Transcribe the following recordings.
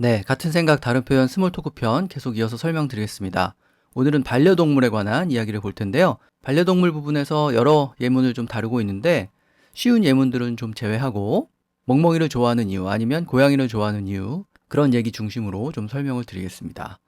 네, 같은 생각 다른 표현 스몰 토크 편 계속 이어서 설명드리겠습니다. 오늘은 반려동물에 관한 이야기를 볼 텐데요. 반려동물 부분에서 여러 예문을 좀 다루고 있는데 쉬운 예문들은 좀 제외하고 멍멍이를 좋아하는 이유 아니면 고양이를 좋아하는 이유 그런 얘기 중심으로 좀 설명을 드리겠습니다.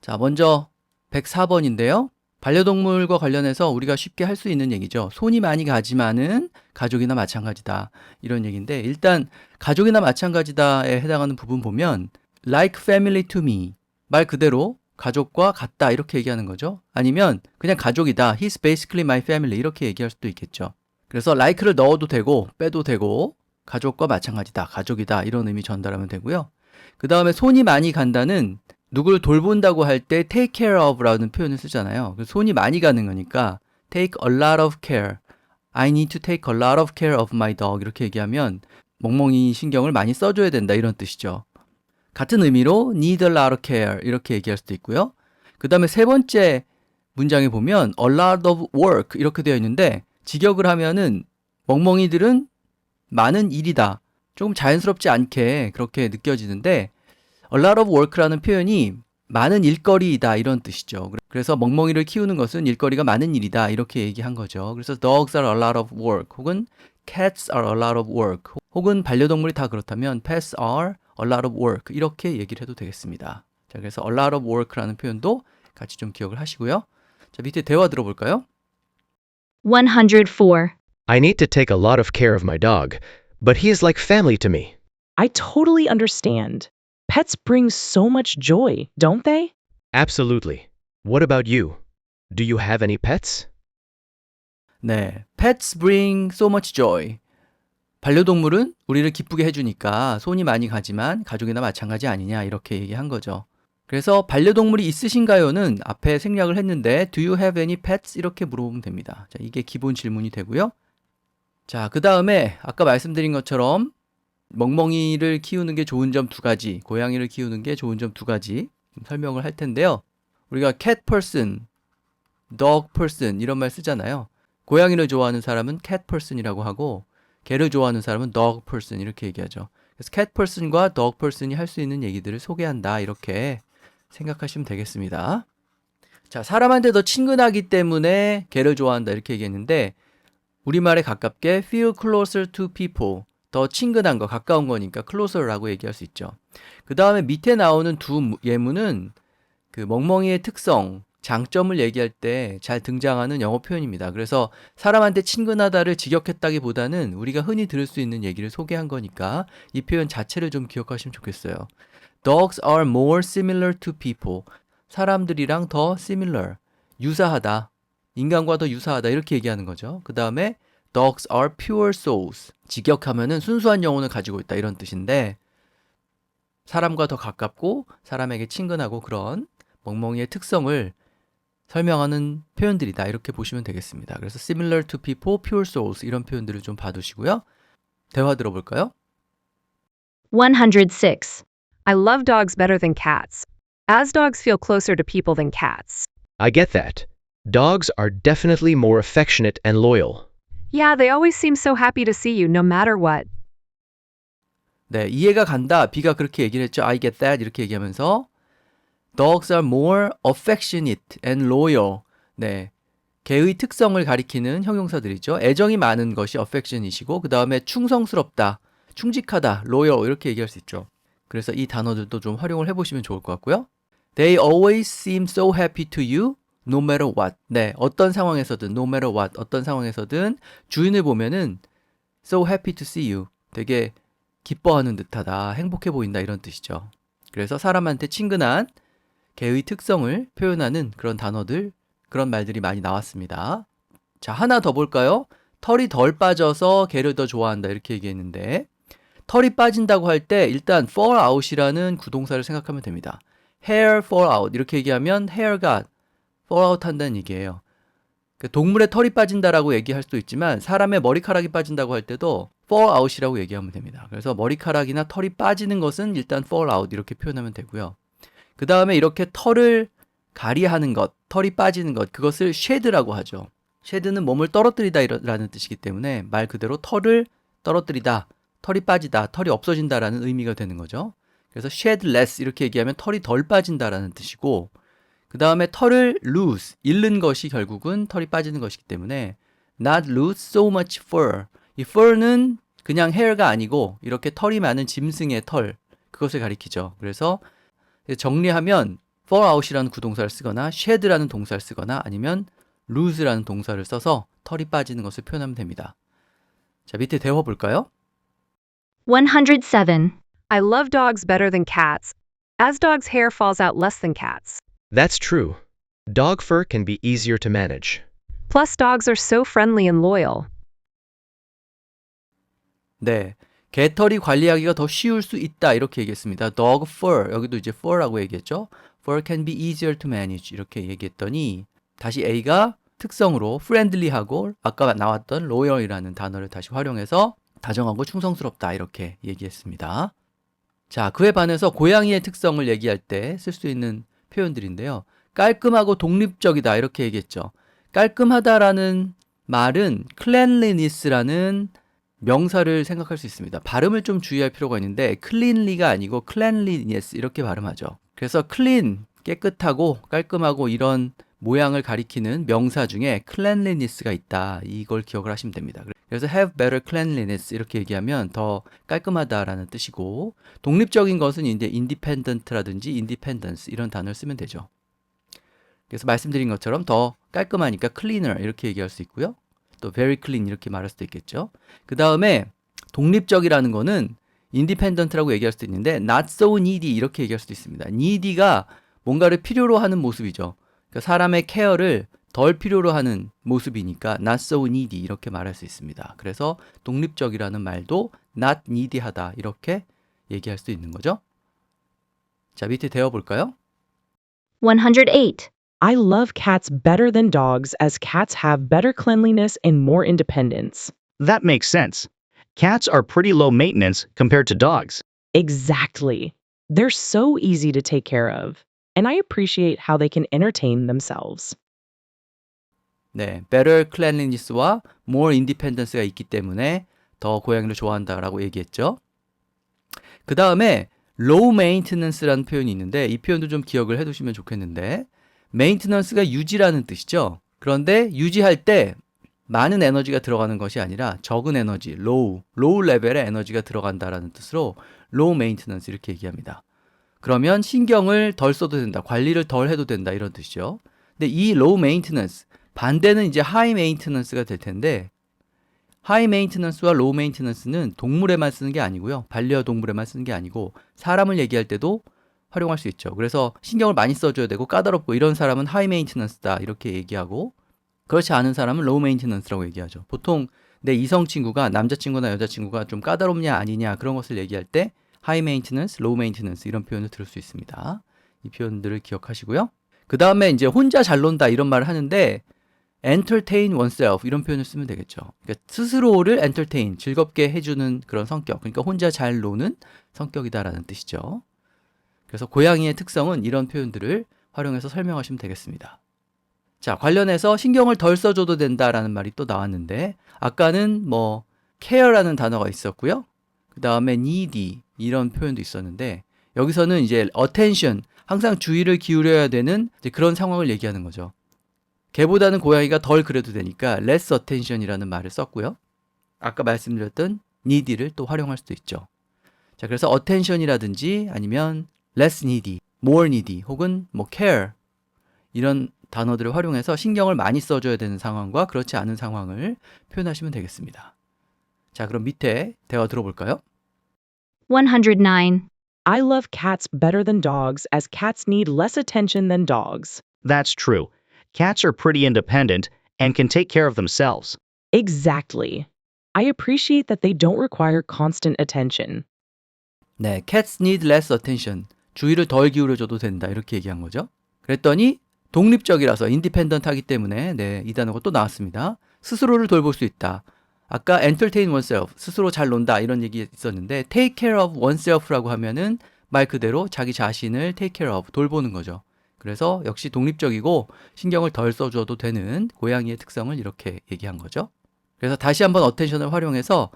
자, 먼저 104번인데요. 반려동물과 관련해서 우리가 쉽게 할 수 있는 얘기죠. 손이 많이 가지만은 가족이나 마찬가지다. 이런 얘기인데 일단 가족이나 마찬가지다에 해당하는 부분 보면 like family to me 말 그대로 가족과 같다 이렇게 얘기하는 거죠. 아니면 그냥 가족이다. He's basically my family 이렇게 얘기할 수도 있겠죠. 그래서 like를 넣어도 되고 빼도 되고 가족과 마찬가지다. 가족이다. 이런 의미 전달하면 되고요. 그 다음에 손이 많이 간다는 누구를 돌본다고 할 때 take care of라는 표현을 쓰잖아요. 손이 많이 가는 거니까 take a lot of care. I need to take a lot of care of my dog 이렇게 얘기하면 멍멍이 신경을 많이 써줘야 된다 이런 뜻이죠. 같은 의미로 need a lot of care 이렇게 얘기할 수도 있고요. 그 다음에 세 번째 문장에 보면 a lot of work 이렇게 되어 있는데 직역을 하면은 멍멍이들은 많은 일이다. 조금 자연스럽지 않게 그렇게 느껴지는데 a lot of work라는 표현이 많은 일거리이다 이런 뜻이죠. 그래서 멍멍이를 키우는 것은 일거리가 많은 일이다 이렇게 얘기한 거죠. 그래서 dogs are a lot of work 혹은 cats are a lot of work 혹은 반려동물이 다 그렇다면 pets are a lot of work 이렇게 얘기를 해도 되겠습니다. 자, 그래서 a lot of work라는 표현도 같이 좀 기억을 하시고요. 자, 밑에 대화 들어볼까요? 104. I need to take a lot of care of my dog, but he is like family to me. I totally understand. Pets bring so much joy, don't they? Absolutely. What about you? Do you have any pets? 네, pets bring so much joy. 반려동물은 우리를 기쁘게 해주니까 손이 많이 가지만 가족이나 마찬가지 아니냐 이렇게 얘기한 거죠. 그래서 반려동물이 있으신가요는 앞에 생략을 했는데 Do you have any pets? 이렇게 물어보면 됩니다. 자, 이게 기본 질문이 되고요. 자, 그 다음에 아까 말씀드린 것처럼 멍멍이를 키우는 게 좋은 점 두 가지, 고양이를 키우는 게 좋은 점 두 가지 설명을 할 텐데요. 우리가 cat person, dog person 이런 말 쓰잖아요. 고양이를 좋아하는 사람은 cat person이라고 하고 개를 좋아하는 사람은 dog person 이렇게 얘기하죠. 그래서 cat person과 dog person이 할 수 있는 얘기들을 소개한다 이렇게 생각하시면 되겠습니다. 자, 사람한테 더 친근하기 때문에 개를 좋아한다 이렇게 얘기했는데 우리말에 가깝게 feel closer to people 더 친근한 거, 가까운 거니까 closer라고 얘기할 수 있죠. 그 다음에 밑에 나오는 두 예문은 그 멍멍이의 특성, 장점을 얘기할 때 잘 등장하는 영어 표현입니다. 그래서 사람한테 친근하다를 직역했다기보다는 우리가 흔히 들을 수 있는 얘기를 소개한 거니까 이 표현 자체를 좀 기억하시면 좋겠어요. Dogs are more similar to people. 사람들이랑 더 similar, 유사하다. 인간과 더 유사하다 이렇게 얘기하는 거죠. 그 다음에 Dogs are pure souls. 직역하면은 순수한 영혼을 가지고 있다 이런 뜻인데 사람과 더 가깝고 사람에게 친근하고 그런 멍멍이의 특성을 설명하는 표현들이다 이렇게 보시면 되겠습니다. 그래서 similar to people, pure souls 이런 표현들을 좀 봐두시고요. 대화 들어볼까요? 106. I love dogs better than cats, as dogs feel closer to people than cats. I get that. Dogs are definitely more affectionate and loyal. Yeah, they always seem so happy to see you no matter what. 네, 이해가 간다. B가 그렇게 얘기를 했죠. I get that 이렇게 얘기하면서 Dogs are more affectionate and loyal. 네, 개의 특성을 가리키는 형용사들이죠. 애정이 많은 것이 affection이시고 그 다음에 충성스럽다, 충직하다, loyal 이렇게 얘기할 수 있죠. 그래서 이 단어들도 좀 활용을 해보시면 좋을 것 같고요. They always seem so happy to you, no matter what. 네, 어떤 상황에서든, no matter what, 어떤 상황에서든 주인을 보면은 so happy to see you. 되게 기뻐하는 듯하다, 행복해 보인다 이런 뜻이죠. 그래서 사람한테 친근한 개의 특성을 표현하는 그런 단어들, 그런 말들이 많이 나왔습니다. 자, 하나 더 볼까요? 털이 덜 빠져서 개를 더 좋아한다 이렇게 얘기했는데 털이 빠진다고 할 때 일단 fall out이라는 구동사를 생각하면 됩니다. hair fall out 이렇게 얘기하면 hair가 fall out 한다는 얘기예요. 동물의 털이 빠진다라고 얘기할 수도 있지만 사람의 머리카락이 빠진다고 할 때도 fall out이라고 얘기하면 됩니다. 그래서 머리카락이나 털이 빠지는 것은 일단 fall out 이렇게 표현하면 되고요. 그 다음에 이렇게 털을 가리하는 것, 털이 빠지는 것, 그것을 shed라고 하죠. shed는 몸을 떨어뜨리다 라는 뜻이기 때문에 말 그대로 털을 떨어뜨리다, 털이 빠지다, 털이 없어진다라는 의미가 되는 거죠. 그래서 shed less 이렇게 얘기하면 털이 덜 빠진다라는 뜻이고, 그 다음에 털을 lose, 잃는 것이 결국은 털이 빠지는 것이기 때문에 not lose so much fur. 이 fur는 그냥 hair가 아니고 이렇게 털이 많은 짐승의 털, 그것을 가리키죠. 그래서 정리하면 fall out이라는 구동사를 쓰거나 shed라는 동사를 쓰거나 아니면 lose라는 동사를 써서 털이 빠지는 것을 표현하면 됩니다. 자, 밑에 대화 볼까요? 107. I love dogs better than cats, as dogs' hair falls out less than cats. That's true. Dog fur can be easier to manage. Plus, dogs are so friendly and loyal. 네, 개털이 관리하기가 더 쉬울 수 있다 이렇게 얘기했습니다. Dog fur, 여기도 이제 fur라고 얘기했죠. Fur can be easier to manage 이렇게 얘기했더니 다시 A가 특성으로 friendly하고 아까 나왔던 loyal이라는 단어를 다시 활용해서 다정하고 충성스럽다 이렇게 얘기했습니다. 자, 그에 반해서 고양이의 특성을 얘기할 때 쓸 수 있는 표현들인데요. 깔끔하고 독립적이다 이렇게 얘기했죠. 깔끔하다라는 말은 cleanliness라는 명사를 생각할 수 있습니다. 발음을 좀 주의할 필요가 있는데 cleanly가 아니고 cleanliness 이렇게 발음하죠. 그래서 clean, 깨끗하고 깔끔하고 이런 모양을 가리키는 명사 중에 cleanliness가 있다. 이걸 기억을 하시면 됩니다. 그래서 have better cleanliness 이렇게 얘기하면 더 깔끔하다라는 뜻이고, 독립적인 것은 이제 independent라든지 independence 이런 단어를 쓰면 되죠. 그래서 말씀드린 것처럼 더 깔끔하니까 cleaner 이렇게 얘기할 수 있고요. 또 very clean 이렇게 말할 수도 있겠죠. 그 다음에 독립적이라는 거는 independent라고 얘기할 수도 있는데 not so needy 이렇게 얘기할 수도 있습니다. needy가 뭔가를 필요로 하는 모습이죠. 그러니까 사람의 케어를 덜 필요로 하는 모습이니까 not so needy 이렇게 말할 수 있습니다. 그래서 독립적이라는 말도 not needy하다 이렇게 얘기할 수 있는 거죠. 자, 밑에 대화 볼까요? 108. I love cats better than dogs as cats have better cleanliness and more independence. That makes sense. Cats are pretty low maintenance compared to dogs. Exactly. They're so easy to take care of, and I appreciate how they can entertain themselves. 네, better cleanliness와 more independence가 있기 때문에 더 고양이를 좋아한다라고 얘기했죠. 그 다음에 low maintenance라는 표현이 있는데 이 표현도 좀 기억을 해두시면 좋겠는데, maintenance가 유지라는 뜻이죠. 그런데 유지할 때 많은 에너지가 들어가는 것이 아니라 적은 에너지, low 레벨의 에너지가 들어간다라는 뜻으로 low maintenance 이렇게 얘기합니다. 그러면 신경을 덜 써도 된다, 관리를 덜 해도 된다 이런 뜻이죠. 근데 이 low maintenance 반대는 이제 high maintenance가 될 텐데, high maintenance와 low maintenance는 동물에만 쓰는 게 아니고요. 반려동물에만 쓰는 게 아니고 사람을 얘기할 때도 활용할 수 있죠. 그래서 신경을 많이 써줘야 되고 까다롭고 이런 사람은 high maintenance다 이렇게 얘기하고, 그렇지 않은 사람은 low maintenance라고 얘기하죠. 보통 내 이성 친구가 남자친구나 여자친구가 좀 까다롭냐 아니냐 그런 것을 얘기할 때 high maintenance, low maintenance 이런 표현을 들을 수 있습니다. 이 표현들을 기억하시고요. 그 다음에 이제 혼자 잘 논다 이런 말을 하는데 entertain oneself 이런 표현을 쓰면 되겠죠. 그러니까 스스로를 entertain, 즐겁게 해주는 그런 성격, 그러니까 혼자 잘 노는 성격이다라는 뜻이죠. 그래서 고양이의 특성은 이런 표현들을 활용해서 설명하시면 되겠습니다. 자, 관련해서 신경을 덜 써줘도 된다라는 말이 또 나왔는데, 아까는 뭐 care라는 단어가 있었고요. 그 다음에 needy 이런 표현도 있었는데, 여기서는 이제 attention, 항상 주의를 기울여야 되는 이제 그런 상황을 얘기하는 거죠. 개보다는 고양이가 덜 그래도 되니까 less attention이라는 말을 썼고요. 아까 말씀드렸던 needy를 또 활용할 수도 있죠. 자, 그래서 attention이라든지 아니면 less needy, more needy 혹은 뭐 care 이런 단어들을 활용해서 신경을 많이 써줘야 되는 상황과 그렇지 않은 상황을 표현하시면 되겠습니다. 자, 그럼 밑에 대화 들어볼까요? 109. I love cats better than dogs as cats need less attention than dogs. That's true. Cats are pretty independent and can take care of themselves. Exactly. I appreciate that they don't require constant attention. 네, cats need less attention. 주의를 덜 기울여줘도 된다 이렇게 얘기한 거죠. 그랬더니 독립적이라서 independent 하기 때문에 네, 이 단어가 또 나왔습니다. 스스로를 돌볼 수 있다. 아까 entertain oneself, 스스로 잘 논다 이런 얘기 있었는데 take care of oneself라고 하면은 말 그대로 자기 자신을 take care of, 돌보는 거죠. 그래서 역시 독립적이고 신경을 덜 써줘도 되는 고양이의 특성을 이렇게 얘기한 거죠. 그래서 다시 한번 attention을 활용해서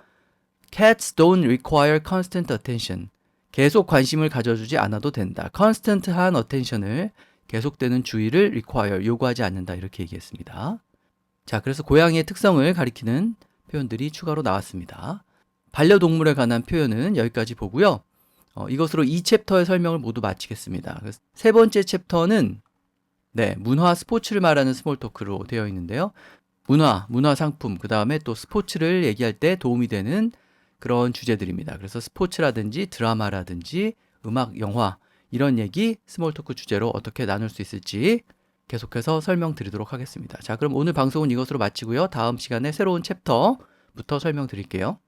cats don't require constant attention. 계속 관심을 가져주지 않아도 된다. constant한 attention을 계속되는 주의를 require, 요구하지 않는다. 이렇게 얘기했습니다. 자, 그래서 고양이의 특성을 가리키는 표현들이 추가로 나왔습니다. 반려동물에 관한 표현은 여기까지 보고요. 이것으로 이 챕터의 설명을 모두 마치겠습니다. 그래서 세 번째 챕터는 문화, 스포츠를 말하는 스몰 토크로 되어 있는데요. 문화 상품, 그 다음에 또 스포츠를 얘기할 때 도움이 되는 그런 주제들입니다. 그래서 스포츠라든지 드라마라든지 음악, 영화 이런 얘기 스몰 토크 주제로 어떻게 나눌 수 있을지 계속해서 설명드리도록 하겠습니다. 자, 그럼 오늘 방송은 이것으로 마치고요. 다음 시간에 새로운 챕터부터 설명드릴게요.